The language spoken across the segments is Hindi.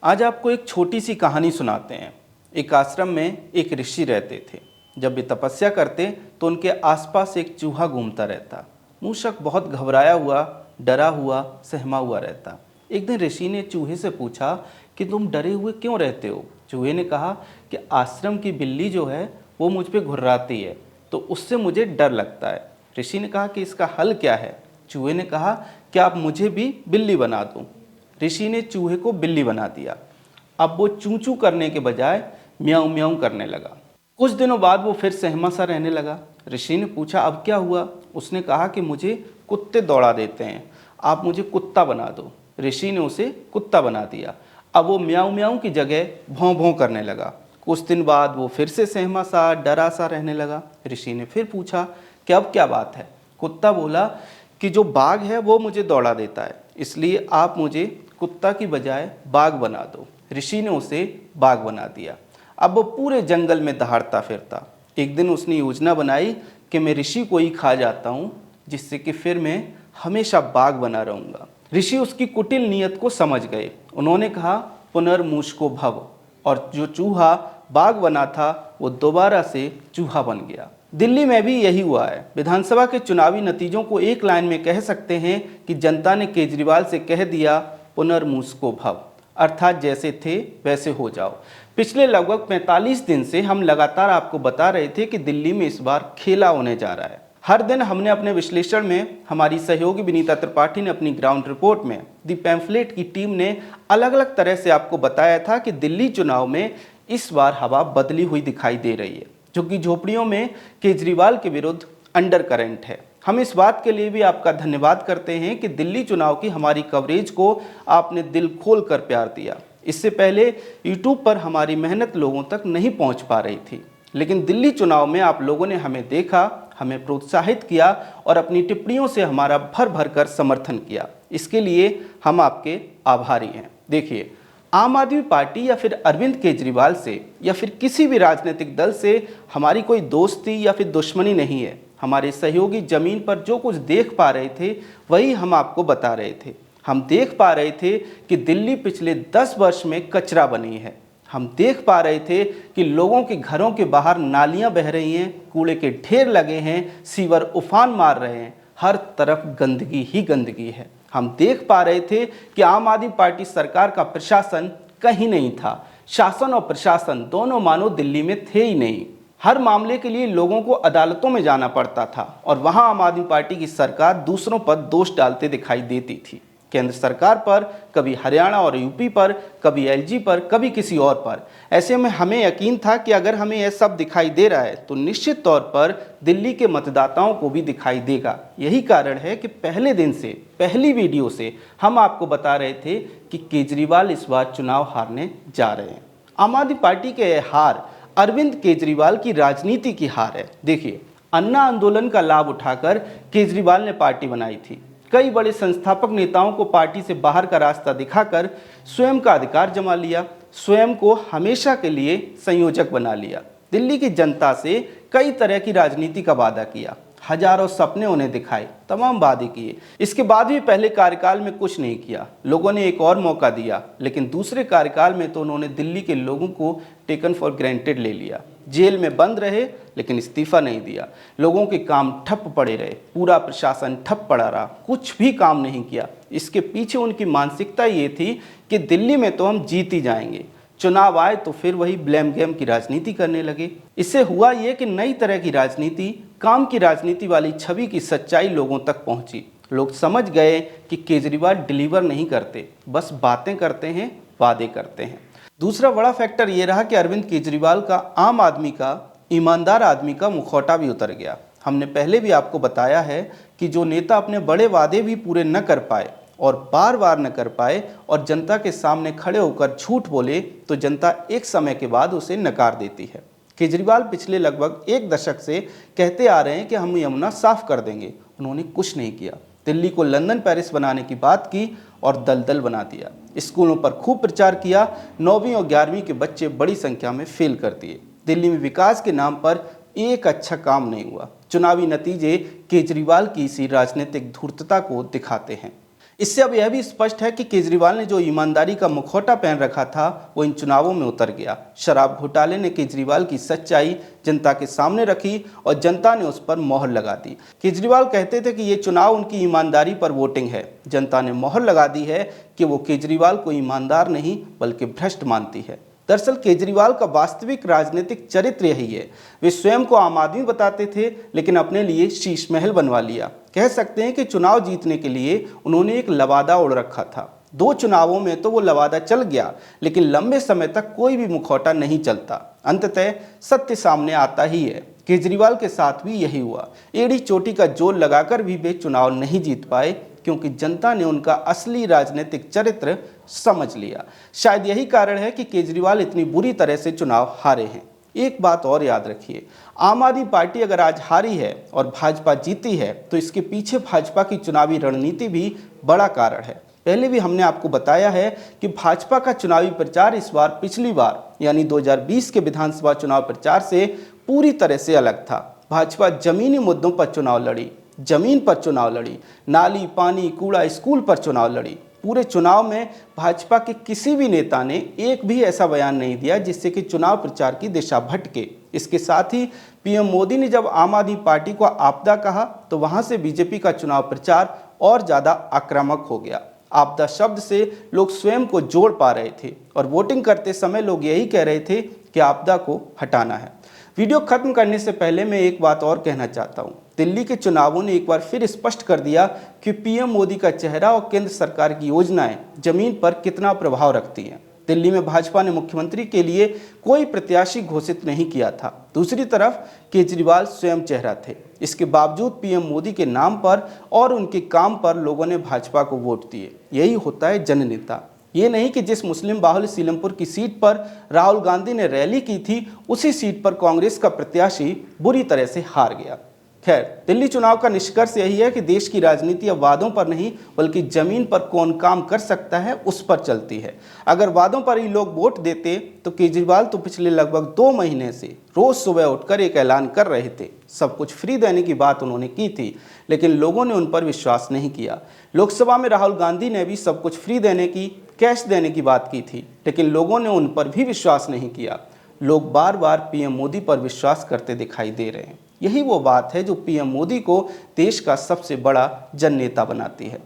आज आपको एक छोटी सी कहानी सुनाते हैं। एक आश्रम में एक ऋषि रहते थे। जब वे तपस्या करते तो उनके आसपास एक चूहा घूमता रहता। मूषक बहुत घबराया हुआ, डरा हुआ, सहमा हुआ रहता। एक दिन ऋषि ने चूहे से पूछा कि तुम डरे हुए क्यों रहते हो। चूहे ने कहा कि आश्रम की बिल्ली जो है वो मुझ पे घुर्राती है, तो उससे मुझे डर लगता है। ऋषि ने कहा कि इसका हल क्या है। चूहे ने कहा कि आप मुझे भी बिल्ली बना दूं। ऋषि ने चूहे को बिल्ली बना दिया। अब वो चूं चूं करने के बजाय म्याऊं म्याऊं करने लगा। कुछ दिनों बाद वो फिर सहमा सा रहने लगा। ऋषि ने पूछा अब क्या हुआ। उसने कहा कि मुझे कुत्ते दौड़ा देते हैं, आप मुझे कुत्ता बना दो। ऋषि ने उसे कुत्ता बना दिया। अब वो म्याऊं म्याऊं की जगह भौं भौं करने लगा। कुछ दिन बाद वो फिर से सहमा सा डरा सा रहने लगा। ऋषि ने फिर पूछा कि अब क्या बात है। कुत्ता बोला कि जो बाघ है वो मुझे दौड़ा देता है, इसलिए आप मुझे कुत्ता की बजाय बाघ बना दो। ऋषि ने उसे बाघ बना दिया। अब वो पूरे जंगल में दहाड़ता फिरता। एक दिन उसने योजना बनाई कि मैं ऋषि को ही खा जाता हूँ, जिससे कि फिर मैं हमेशा बाघ बना रहूँगा। ऋषि उसकी कुटिल नीयत को समझ गए। उन्होंने कहा पुनर्मूषको भव, और जो चूहा बाघ बना था वो दोबारा से चूहा बन गया। दिल्ली में भी यही हुआ है। विधानसभा के चुनावी नतीजों को एक लाइन में कह सकते हैं कि जनता ने केजरीवाल से कह दिया पुनर्मूषको भव, अर्थात जैसे थे वैसे हो जाओ। पिछले लगभग 45 दिन से हम लगातार आपको बता रहे थे कि दिल्ली में इस बार खेला होने जा रहा है। हर दिन हमने अपने विश्लेषण में, हमारी सहयोगी विनीता त्रिपाठी ने अपनी ग्राउंड रिपोर्ट में, दी पैम्फलेट की टीम ने अलग अलग तरह से आपको बताया था कि दिल्ली चुनाव में इस बार हवा बदली हुई दिखाई दे रही है, जो कि झोपड़ियों में केजरीवाल के विरुद्ध अंडर करंट है। हम इस बात के लिए भी आपका धन्यवाद करते हैं कि दिल्ली चुनाव की हमारी कवरेज को आपने दिल खोल कर प्यार दिया। इससे पहले यूट्यूब पर हमारी मेहनत लोगों तक नहीं पहुंच पा रही थी, लेकिन दिल्ली चुनाव में आप लोगों ने हमें देखा, हमें प्रोत्साहित किया और अपनी टिप्पणियों से हमारा भर भर कर समर्थन किया। इसके लिए हम आपके आभारी हैं। देखिए, आम आदमी पार्टी या फिर अरविंद केजरीवाल से या फिर किसी भी राजनीतिक दल से हमारी कोई दोस्ती या फिर दुश्मनी नहीं है। हमारे सहयोगी जमीन पर जो कुछ देख पा रहे थे वही हम आपको बता रहे थे। हम देख पा रहे थे कि दिल्ली पिछले 10 वर्ष में कचरा बनी है। हम देख पा रहे थे कि लोगों के घरों के बाहर नालियां बह रही हैं, कूड़े के ढेर लगे हैं, सीवर उफान मार रहे हैं, हर तरफ गंदगी ही गंदगी है। हम देख पा रहे थे कि आम आदमी पार्टी सरकार का प्रशासन कहीं नहीं था। शासन और प्रशासन दोनों मानो दिल्ली में थे ही नहीं। हर मामले के लिए लोगों को अदालतों में जाना पड़ता था और वहां आम आदमी पार्टी की सरकार दूसरों पर दोष डालते दिखाई देती थी। केंद्र सरकार पर, कभी हरियाणा और यूपी पर, कभी एलजी पर, कभी किसी और पर। ऐसे में हमें यकीन था कि अगर हमें यह सब दिखाई दे रहा है तो निश्चित तौर पर दिल्ली के मतदाताओं को भी दिखाई देगा। यही कारण है कि पहले दिन से, पहली वीडियो से हम आपको बता रहे थे कि केजरीवाल इस बार चुनाव हारने जा रहे हैं। आम आदमी पार्टी के यह हार अरविंद केजरीवाल की राजनीति की हार है। देखिए, अन्ना आंदोलन का लाभ उठाकर केजरीवाल ने पार्टी बनाई थी। कई बड़े संस्थापक नेताओं को पार्टी से बाहर का रास्ता दिखाकर स्वयं का अधिकार जमा लिया, स्वयं को हमेशा के लिए संयोजक बना लिया। दिल्ली की जनता से कई तरह की राजनीति का वादा किया, हजारों सपने उन्हें दिखाए, तमाम वादे किए। इसके बाद भी पहले कार्यकाल में कुछ नहीं किया। लोगों ने एक और मौका दिया, लेकिन दूसरे कार्यकाल में तो उन्होंने दिल्ली के लोगों को टेकन फॉर ग्रांटेड ले लिया। जेल में बंद रहे लेकिन इस्तीफा नहीं दिया। लोगों के काम ठप पड़े रहे, पूरा प्रशासन ठप पड़ा रहा, कुछ भी काम नहीं किया। इसके पीछे उनकी मानसिकता ये थी कि दिल्ली में तो हम जीत ही जाएंगे, चुनाव आए तो फिर वही ब्लेम गेम की राजनीति करने लगे। इससे हुआ ये कि नई तरह की राजनीति, काम की राजनीति वाली छवि की सच्चाई लोगों तक पहुंची। लोग समझ गए कि केजरीवाल डिलीवर नहीं करते, बस बातें करते हैं, वादे करते हैं। दूसरा बड़ा फैक्टर ये रहा कि अरविंद केजरीवाल का, आम आदमी का, ईमानदार आदमी का मुखौटा भी उतर गया। हमने पहले भी आपको बताया है कि जो नेता अपने बड़े वादे भी पूरे न कर पाए और बार बार न कर पाए और जनता के सामने खड़े होकर झूठ बोले तो जनता एक समय के बाद उसे नकार देती है। केजरीवाल पिछले लगभग 1 दशक से कहते आ रहे हैं कि हम यमुना साफ कर देंगे। उन्होंने कुछ नहीं किया। दिल्ली को लंदन पेरिस बनाने की बात की और दलदल बना दिया। स्कूलों पर खूब प्रचार किया, 9वीं और 11वीं के बच्चे बड़ी संख्या में फेल कर दिए। दिल्ली में विकास के नाम पर एक अच्छा काम नहीं हुआ। चुनावी नतीजे केजरीवाल की इसी राजनीतिक धूर्तता को दिखाते हैं। इससे अब यह भी स्पष्ट है कि केजरीवाल ने जो ईमानदारी का मुखौटा पहन रखा था वो इन चुनावों में उतर गया। शराब घोटाले ने केजरीवाल की सच्चाई जनता के सामने रखी और जनता ने उस पर मोहर लगा दी। केजरीवाल कहते थे कि ये चुनाव उनकी ईमानदारी पर वोटिंग है। जनता ने मोहर लगा दी है कि वो केजरीवाल को ईमानदार नहीं बल्कि भ्रष्ट मानती है। दरअसल केजरीवाल का वास्तविक राजनीतिक चरित्र यही है। वे स्वयं को आम आदमी बताते थे लेकिन अपने लिए शीश महल बनवा लिया। कह सकते हैं कि चुनाव जीतने के लिए उन्होंने एक लवादा ओढ़ रखा था। 2 चुनावों में तो वो लवादा चल गया लेकिन लंबे समय तक कोई भी मुखौटा नहीं चलता। अंततः सत्य सामने आता ही है। केजरीवाल के साथ भी यही हुआ। एड़ी चोटी का जोर लगाकर भी वे चुनाव नहीं जीत पाए क्योंकि जनता ने उनका असली राजनीतिक चरित्र समझ लिया। शायद यही कारण है कि केजरीवाल इतनी बुरी तरह से चुनाव हारे हैं। एक बात और याद रखिए, आम आदमी पार्टी अगर आज हारी है और भाजपा जीती है तो इसके पीछे भाजपा की चुनावी रणनीति भी बड़ा कारण है। पहले भी हमने आपको बताया है कि भाजपा का चुनावी प्रचार इस बार पिछली बार यानी 2020 के विधानसभा चुनाव प्रचार से पूरी तरह से अलग था। भाजपा जमीनी मुद्दों पर चुनाव लड़ी, जमीन पर चुनाव लड़ी, नाली, पानी, कूड़ा, स्कूल पर चुनाव लड़ी। पूरे चुनाव में भाजपा के किसी भी नेता ने एक भी ऐसा बयान नहीं दिया जिससे कि चुनाव प्रचार की दिशा भटके। इसके साथ ही पीएम मोदी ने जब आम आदमी पार्टी को आपदा कहा तो वहां से बीजेपी का चुनाव प्रचार और ज़्यादा आक्रामक हो गया। आपदा शब्द से लोग स्वयं को जोड़ पा रहे थे और वोटिंग करते समय लोग यही कह रहे थे कि आपदा को हटाना है। वीडियो खत्म करने से पहले मैं एक बात और कहना चाहता हूँ। दिल्ली के चुनावों ने एक बार फिर स्पष्ट कर दिया कि पीएम मोदी का चेहरा और केंद्र सरकार की योजनाएं जमीन पर कितना प्रभाव रखती हैं। दिल्ली में भाजपा ने मुख्यमंत्री के लिए कोई प्रत्याशी घोषित नहीं किया था। दूसरी तरफ केजरीवाल स्वयं चेहरा थे। इसके बावजूद पीएम मोदी के नाम पर और उनके काम पर लोगों ने भाजपा को वोट दिए। यही होता है जननेता। ये नहीं कि जिस मुस्लिम बाहुल्य सीलमपुर की सीट पर राहुल गांधी ने रैली की थी उसी सीट पर कांग्रेस का प्रत्याशी बुरी तरह से हार गया। खैर, दिल्ली चुनाव का निष्कर्ष यही है कि देश की राजनीति अब वादों पर नहीं बल्कि जमीन पर कौन काम कर सकता है उस पर चलती है। अगर वादों पर ही लोग वोट देते तो केजरीवाल तो पिछले लगभग 2 महीने से रोज सुबह उठकर एक ऐलान कर रहे थे। सब कुछ फ्री देने की बात उन्होंने की थी लेकिन लोगों ने उन पर विश्वास नहीं किया। लोकसभा में राहुल गांधी ने भी सब कुछ फ्री देने की, कैश देने की बात की थी लेकिन लोगों ने उन पर भी विश्वास नहीं किया। लोग बार बार पीएम मोदी पर विश्वास करते दिखाई दे रहे हैं। यही वो बात है जो पीएम मोदी को देश का सबसे बड़ा जननेता बनाती है।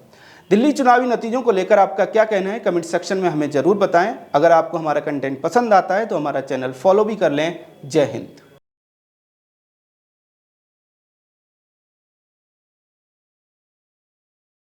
दिल्ली चुनावी नतीजों को लेकर आपका क्या कहना है कमेंट सेक्शन में हमें जरूर बताएं। अगर आपको हमारा कंटेंट पसंद आता है तो हमारा चैनल फॉलो भी कर लें। जय हिंद।